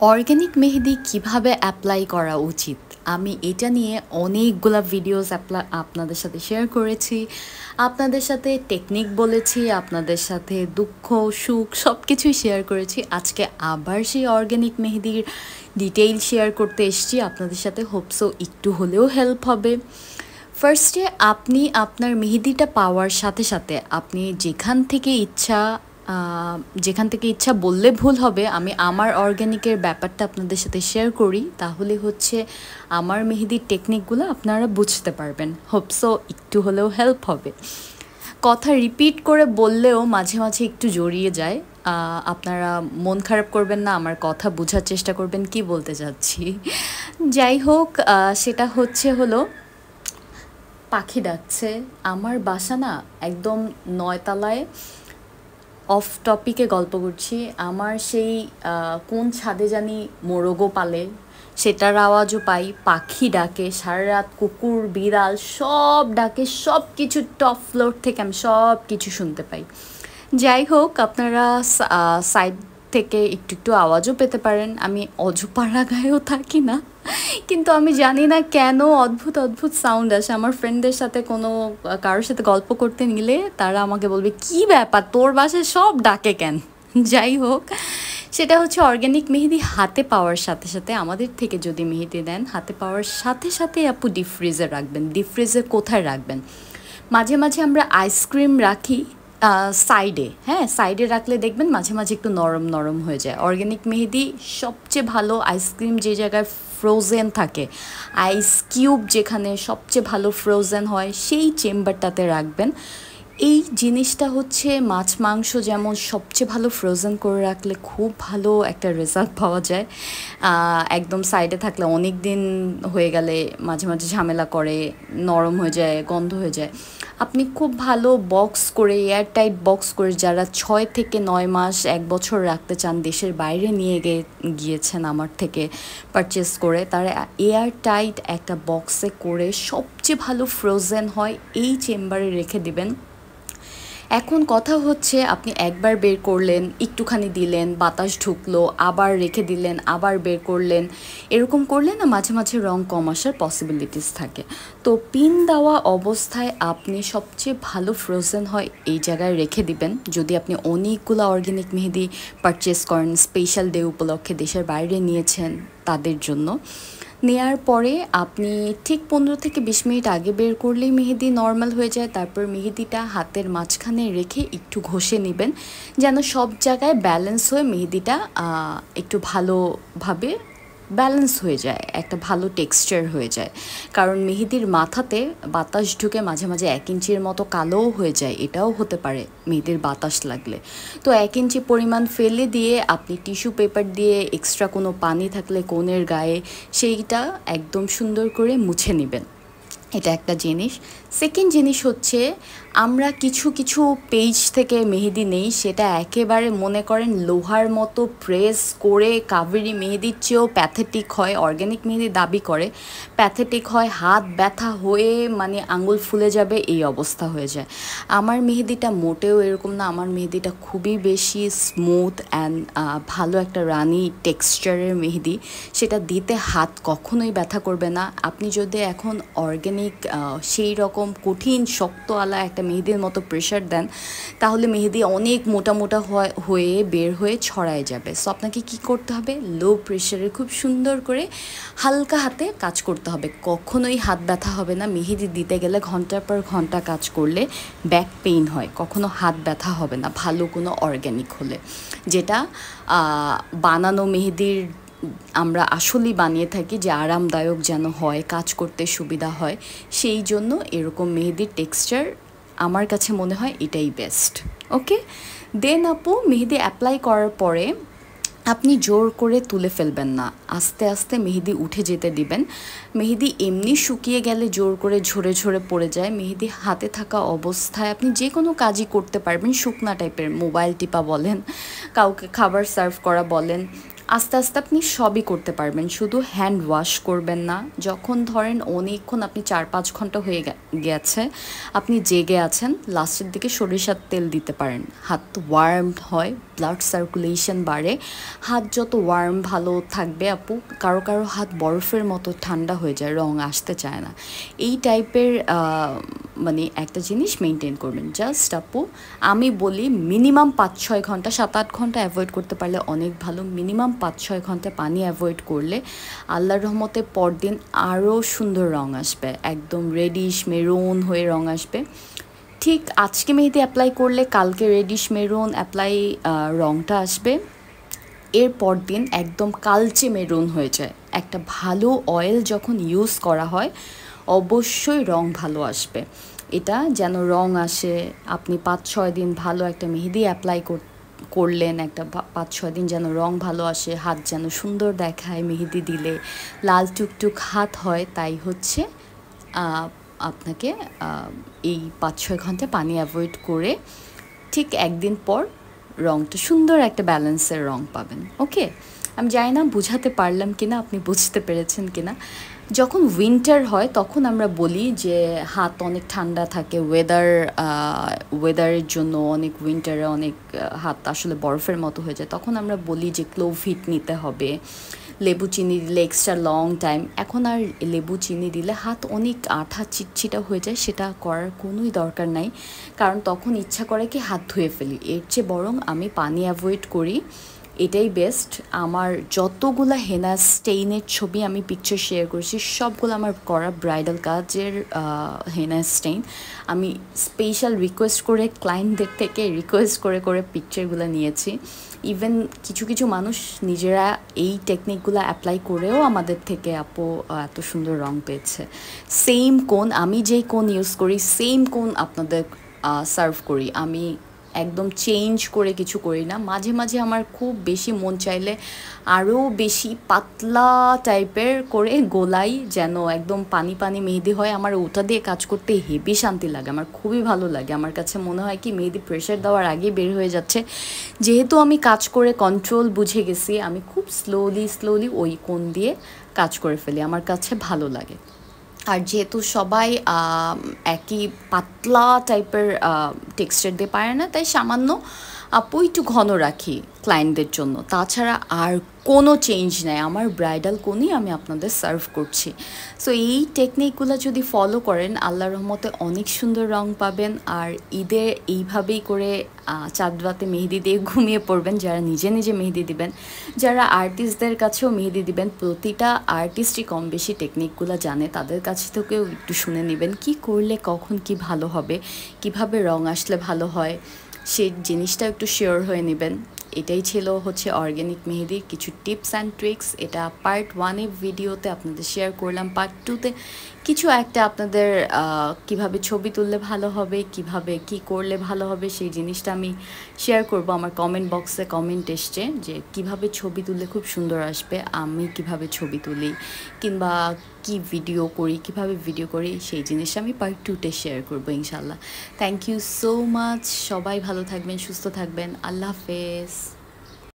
Organic মেহেদি কিভাবে apply করা উচিত? আমি এটা নিয়ে অনেকগুলা ভিডিওস আপনাদের সাথে শেয়ার করেছি। আপনাদের সাথে টেকনিক বলেছি, আপনাদের সাথে দুঃখ, সুখ সব কিছুই শেয়ার করেছি। আজকে আবার সেই অর্গানিক মেহেদির ডিটেইল শেয়ার করতে এসেছি আপনাদের সাথে। হোপসো একটু হলেও হেল্প হবে। ফার্স্টে আপনি আপনার মেহেদিটা পাওয়ার সাথে সাথে আপনি যেখান থেকে ইচ্ছা বললে ভুল হবে, আমি আমার অর্গ্যানিকের ব্যাপারটা আপনাদের সাথে শেয়ার করি, তাহলে হচ্ছে আমার মেহেদির টেকনিকগুলো আপনারা বুঝতে পারবেন। হোপসো একটু হলেও হেল্প হবে। কথা রিপিট করে বললেও মাঝে মাঝে একটু জড়িয়ে যায়। আপনারা মন খারাপ করবেন না, আমার কথা বোঝার চেষ্টা করবেন কি বলতে চাচ্ছি। যাই হোক, সেটা হলো পাখি ডাকছে। আমার বাসা না একদম 9 তলায়। অফ টপিকে গল্প করছি। আমার সেই কোন ছাদে জানি মোরগও পালে, সেটার আওয়াজও পাই। পাখি ডাকে সারা রাত, কুকুর বিড়াল সব ডাকে, সব কিছু টপ ফ্লোর থেকে আমি সব কিছু শুনতে পাই। যাই হোক, আপনারা সাইড থেকে একটু একটু আওয়াজও পেতে পারেন। আমি অজপাড়া গায়েও থাকি না, কিন্তু আমি জানি না কেন অদ্ভুত অদ্ভুত সাউন্ড আসে। আমার ফ্রেন্ডদের সাথে কারোর সাথে গল্প করতে নিলে তারা আমাকে বলবে, কি ব্যাপার তোর বাসায় সব ডাকে কেন? যাই হোক, সেটা হচ্ছে অর্গ্যানিক মেহেদি হাতে পাওয়ার সাথে সাথে, আমাদের থেকে যদি মেহেদি দেন হাতে পাওয়ার সাথে সাথে আপু ডিপ ফ্রিজে রাখবেন। ডিপ ফ্রিজে কোথায় রাখবেন? মাঝে মাঝে আমরা আইসক্রিম রাখি সাইডে, হ্যাঁ, সাইডে রাখলে দেখবেন মাঝে মাঝে একটু নরম নরম হয়ে যায়। অর্গ্যানিক মেহেদি সবচেয়ে ভালো আইসক্রিম যে জায়গায় ফ্রোজেন থাকে, আইস কিউব যেখানে সবচেয়ে ভালো ফ্রোজেন হয়, সেই চেম্বারটাতে রাখবেন। এই জিনিসটা হচ্ছে মাছ মাংস যেমন সবচেয়ে ভালো ফ্রোজেন করে রাখলে খুব ভালো একটা রেজাল্ট পাওয়া যায়। একদম সাইডে থাকলে অনেক দিন হয়ে গেলে মাঝে মাঝে ঝামেলা করে, নরম হয়ে যায়, গন্ধ হয়ে যায়। আপনি খুব ভালো বক্স করে, এয়ারটাইট বক্স করে, যারা 6 থেকে 9 মাস 1 বছর রাখতে চান, দেশের বাইরে নিয়ে গিয়েছেন আমার থেকে পারচেস করে, তারা এয়ারটাইট একটা বক্সে করে সবচেয়ে ভালো ফ্রোজেন হয় এই চেম্বারে রেখে দিবেন। এখন কথা হচ্ছে, আপনি একবার বের করলেন, একটুখানি দিলেন, বাতাস ঢুকলো, আবার রেখে দিলেন, আবার বের করলেন, এরকম করলে না মাঝে মাঝে রং কম আসার পসিবিলিটিস থাকে। তো পিন দেওয়া অবস্থায় আপনি সবচেয়ে ভালো ফ্রোজেন হয় এই জায়গায় রেখে দিবেন। যদি আপনি অনেকগুলো অর্গ্যানিক মেহেদি পারচেস করেন, স্পেশাল ডে উপলক্ষে দেশের বাইরে নিয়েছেন তাদের জন্য, নেয়ার পরে আপনি ঠিক 15 থেকে 20 মিনিট আগে বের করলেই মেহেদি নর্মাল হয়ে যায়। তারপর মেহেদিটা হাতের মাঝখানে রেখে একটু ঘষে নেবেন, যেন সব জায়গায় ব্যালেন্স হয়ে মেহেদিটা একটু ভালোভাবে ব্যালেন্স হয়ে যায়, একটা ভালো টেক্সচার হয়ে যায়। কারণ মেহেদির মাথাতে বাতাস ঢুকে মাঝে মাঝে 1 ইঞ্চির মতো কালোও হয়ে যায়, এটাও হতে পারে মেহেদির বাতাস লাগলে। তো 1 ইঞ্চি পরিমাণ ফেলে দিয়ে আপনি টিস্যু পেপার দিয়ে এক্সট্রা কোনো পানি থাকলে কোণের গায়ে সেইটা একদম সুন্দর করে মুছে নেবেন। এটা একটা জিনিস। সেকেন্ড জিনিস হচ্ছে, আমরা কিছু কিছু পেজ থেকে মেহেদি নেই, সেটা একেবারে মনে করেন লোহার মতো প্রেস করে কাবেরি মেহেদির চেয়েও প্যাথেটিক হয়। অর্গ্যানিক মেহেদি দাবি করে প্যাথেটিক হয়, হাত ব্যথা হয়ে মানে আঙুল ফুলে যাবে এই অবস্থা হয়ে যায়। আমার মেহেদিটা মোটেও এরকম না। আমার মেহেদিটা খুবই বেশি স্মুথ অ্যান্ড ভালো একটা রানি টেক্সচারের মেহেদি। সেটা দিতে হাত কখনোই ব্যথা করবে না। আপনি যদি এখন অর্গ্যানিক সেই রকম কঠিন শক্তওয়ালা একটা মেহেদির মতো প্রেশার দেন, তাহলে মেহেদি অনেক মোটা মোটা হয়ে বের হয়ে ছড়ায় যাবে। সো আপনাকে কি করতে হবে? লো প্রেশারে খুব সুন্দর করে হালকা হাতে কাজ করতে হবে। কখনোই হাত ব্যথা হবে না। মেহেদি দিতে গেলে ঘন্টার পর ঘন্টা কাজ করলে ব্যাক পেইন হয়, কখনো হাত ব্যথা হবে না ভালো কোনো অর্গ্যানিক হলে। যেটা বানানো মেহেদির আমরা আসলেই বানিয়ে থাকি যে আরামদায়ক যেন হয়, কাজ করতে সুবিধা হয়, সেই জন্য এরকম মেহেদির টেক্সচার আমার কাছে মনে হয় এটাই বেস্ট। ওকে, দেন আপু মেহেদি অ্যাপ্লাই করার পরে আপনি জোর করে তুলে ফেলবেন না, আস্তে আস্তে মেহেদি উঠে যেতে দিবেন। মেহেদি এমনি শুকিয়ে গেলে জোর করে ঝরে ঝরে পড়ে যায়। মেহেদি হাতে থাকা অবস্থায় আপনি যে কোনো কাজই করতে পারবেন, শুকনা টাইপের, মোবাইল টিপা বলেন, কাউকে খাবার সার্ভ করা বলেন, আস্তে আস্তে আপনি সবই করতে পারবেন, শুধু হ্যান্ড ওয়াশ করবেন না। যখন ধরেন অনেকক্ষণ আপনি 4-5 ঘন্টা হয়ে গেছে আপনি জেগে আছেন, লাস্টের দিকে সরিষার তেল দিতে পারেন, হাত ওয়ার্ম হয়, ব্লাড সার্কুলেশন বাড়ে। হাত যত ওয়ার্ম ভালো থাকবে আপু, কারো কারো হাত বরফের মতো ঠান্ডা হয়ে যায়, রং আসতে চায় না, এই টাইপের মানে একটা জিনিস মেনটেন করবেন। জাস্ট আপু আমি বলি মিনিমাম 5-6 ঘন্টা, 7-8 ঘন্টা অ্যাভয়েড করতে পারলে অনেক ভালো। মিনিমাম 5-6 ঘন্টা পানি অ্যাভয়েড করলে আল্লাহর রহমতে পরদিন আরও সুন্দর রং আসবে, একদম রেডিশ মেরুন হয়ে রং আসবে। ঠিক আজকে মেহেদি অ্যাপ্লাই করলে কালকে রেডিশ মেরুন রংটা আসবে, এরপর দিন একদম কালচে মেরুন হয়ে যায়। একটা ভালো অয়েল যখন ইউজ করা হয় অবশ্যই রং ভালো আসবে। এটা যেন রং আসে, আপনি 5-6 দিন ভালো একটা মেহেদি অ্যাপ্লাই করলেন, একটা 5-6 দিন যেন রং ভালো আসে, হাত যেন সুন্দর দেখায়, মেহেদি দিলে লাল টুকটুক হাত হয়, তাই হচ্ছে আপনাকে এই 5-6 ঘন্টা পানি অ্যাভয়েড করে ঠিক একদিন পর রংটা সুন্দর একটা ব্যালেন্সের রং পাবেন। ওকে, আমি জানি না বুঝাতে পারলাম কিনা, আপনি বুঝতে পেরেছেন কিনা। যখন উইন্টার হয় তখন আমরা বলি যে হাত অনেক ঠান্ডা থাকে, ওয়েদারের জন্য অনেক উইন্টারে অনেক হাত আসলে বরফের মতো হয়ে যায়, তখন আমরা বলি যে ক্লোভ হিট নিতে হবে, লেবু চিনি দিলে এক্সট্রা লং টাইম। এখন আর লেবু চিনি দিলে হাত অনেক আঠা চিটচিটা হয়ে যায়, সেটা করার কোনোই দরকার নাই, কারণ তখন ইচ্ছা করে কি হাত ধুয়ে ফেলি। এর চেয়ে বরং আমি পানি অ্যাভয়েড করি, এটাই বেস্ট। আমার যতগুলো হেনা স্টেইনের ছবি আমি পিকচার শেয়ার করেছি সবগুলো আমার করা ব্রাইডাল কাজের হেনা স্টেইন। আমি স্পেশাল রিকোয়েস্ট করে ক্লায়েন্টদের থেকে রিকোয়েস্ট করে করে পিকচারগুলো নিয়েছি। ইভেন কিছু কিছু মানুষ নিজেরা এই টেকনিকগুলো অ্যাপ্লাই করেও আমাদের থেকে আপু এত সুন্দর রং পেয়েছে। সেম কোন, আমি যেই কোন ইউজ করি সেম কোন আপনাদের সার্ভ করি, আমি একদম চেঞ্জ করে কিছু করি না। মাঝে মাঝে আমার খুব বেশি মন চাইলে আরও বেশি পাতলা টাইপের করে গোলাই, যেন একদম পানি পানি মেহেদি হয়, আমার ওটা দিয়ে কাজ করতে হেভি শান্তি লাগে, আমার খুবই ভালো লাগে। আমার কাছে মনে হয় কি মেহেদি প্রেশার দেওয়ার আগেই বের হয়ে যাচ্ছে। যেহেতু আমি কাজ করে কন্ট্রোল বুঝে গেছি, আমি খুব স্লোলি ওই কোণ দিয়ে কাজ করে ফেলি, আমার কাছে ভালো লাগে। আর যেহেতু সবাই একই পাতলা টাইপের টেক্সচার দিয়ে পারে না, তাই সামান্য আপু একটু ঘন রাখি ক্লায়েন্টদের জন্য, তাছাড়া আর কোনো চেঞ্জ নেই। আমার ব্রাইডাল কোনই আমি আপনাদের সার্ভ করছি। সো এই টেকনিকগুলো যদি ফলো করেন আল্লাহর রহমতে অনেক সুন্দর রং পাবেন। আর ঈদে এইভাবেই করে চাঁদ রাতে মেহেদি দিয়ে ঘুমিয়ে পড়বেন, যারা নিজে নিজে মেহেদি দিবেন, যারা আর্টিস্টদের কাছেও মেহেদি দিবেন। প্রতিটা আর্টিস্টই কম বেশি টেকনিকগুলো জানে, তাদের কাছে থেকেও একটু শুনে নেবেন কি করলে কখন কি ভালো হবে, কিভাবে রং আসলে ভালো হয়, সেই জিনিসটা একটু শিওর হয়ে নেবেন। এটাই ছিল হচ্ছে অর্গ্যানিক মেহেদির কিছু টিপস অ্যান্ড ট্রিক্স। এটা পার্ট 1 ভিডিওতে আপনাদের শেয়ার করলাম, পার্ট 2তে কিছু একটা আপনাদের কিভাবে ছবি তুললে ভালো হবে, কিভাবে কি করলে ভালো হবে সেই জিনিসটা আমি শেয়ার করব। আমার কমেন্ট বক্সে কমেন্ট এসছে যে কিভাবে ছবি তুললে খুব সুন্দর আসবে, আমি কিভাবে ছবি তুলি কিংবা কি কিভাবে ভিডিও করি, সেই জিনিসটা আমি পার্ট 2তে শেয়ার করবো ইনশাল্লাহ। থ্যাংক ইউ সো মাচ, সবাই ভালো থাকবেন, সুস্থ থাকবেন, আল্লাহ হাফেজ।